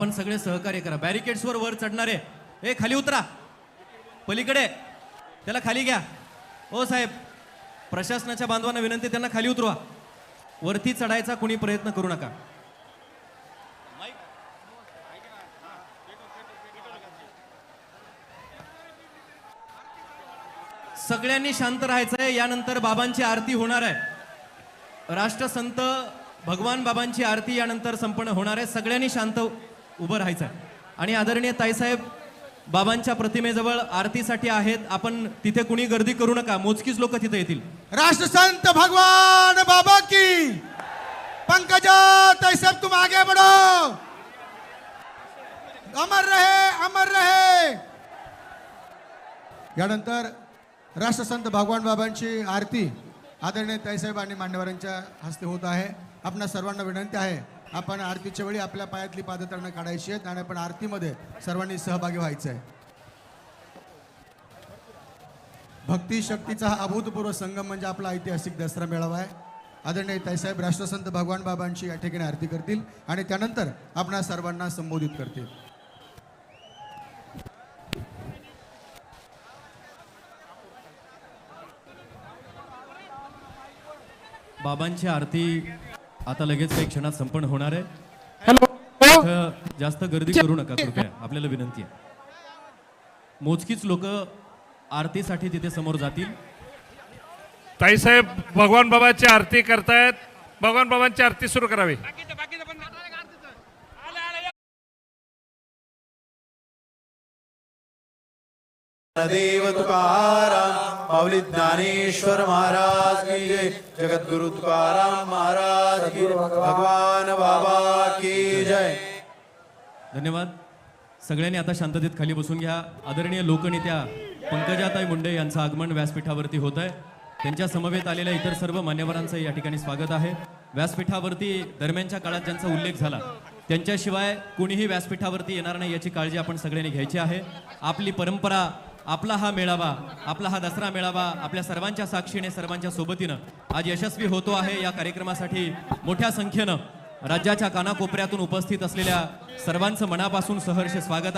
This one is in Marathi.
पण सगळे सहकार्य करा. बॅरिकेड्सवर वर चढणारे ए खाली उतरा, पलीकडे त्याला खाली घ्या. ओ साहेब, प्रशासनाच्या बांधवांना विनंती, त्यांना खाली उतरवा. वरती चढायचा कोणी प्रयत्न करू नका. सगळ्यांनी शांत राहायचंय. यानंतर बाबांची आरती होणार आहे. राष्ट्रसंत भगवान बाबांची आरती यानंतर संपन्न होणार आहे. सगळ्यांनी शांत उभं राहायचंय. आणि आदरणीय ताईसाहेब बाबांच्या प्रतिमेजवळ आरतीसाठी आहेत. आपण तिथे कुणी गर्दी करू नका, मोजकीच लोक तिथे येतील. राष्ट्रसंत भगवान बाबा की पंकजा ताईसाहेब, तुम आगे बढ़ो. अमर रहे, अमर रहे. यानंतर राष्ट्रसंत भगवान बाबांची आरती आदरणीय ताईसाहेब आणि मान्यवरांच्या हस्ते होत आहे. आपणा सर्वांना विनंती आहे, आपण आरतीच्या वेळी आपल्या पायातली पादत्राणं काढायची आहेत आणि आपण आरतीमध्ये सर्वांनी सहभागी व्हायचं आहे. भक्ती शक्तीचा हा अभूतपूर्व संगम म्हणजे आपला ऐतिहासिक दसरा मेळावा आहे. आदरणीय ताईसाहेब राष्ट्रसंत भगवान बाबांची या ठिकाणी आरती करतील आणि त्यानंतर आपणा सर्वांना संबोधित करतील. बाबांची आरती आता लगेच काही क्षणात संपन्न होणार आहे. इथं जास्त गर्दी करू नका कृपया, आपल्याला विनंती आहे. मोजकीच लोक आरतीसाठी तिथे समोर जातील. ताईसाहेब भगवान बाबाची आरती करतायत. भगवान बाबांची आरती सुरू करावी. देव तुकाराम माऊली ज्ञानेश्वर महाराज की जय. जगद्गुरु तुकाराम महाराज की जय. भगवान बाबा की जय. धन्यवाद. सगळ्यांनी आता शांततेत खाली बसून घ्या. आदरणीय लोकनेत्या पंकजाताई मुंडे यांचं आगमन व्यासपीठावरती होत आहे. त्यांच्या समवेत आलेल्या इतर सर्व मान्यवरांचं या ठिकाणी स्वागत आहे. व्यासपीठावरती दरम्यानच्या काळात ज्यांचा उल्लेख झाला त्यांच्याशिवाय कुणीही व्यासपीठावरती येणार नाही याची काळजी आपण सगळ्यांनी घ्यायची आहे. आपली परंपरा, आपला हा मेळावा, आपला हा दसरा मेळावा आपल्या सर्वांच्या साक्षीने, सर्वांच्या सोबतीनं आज यशस्वी होतो आहे. या कार्यक्रमासाठी मोठ्या संख्येनं राज्याच्या कानाकोपऱ्यातून उपस्थित असलेल्या सर्वांचं मनापासून सहर्ष स्वागत आहे.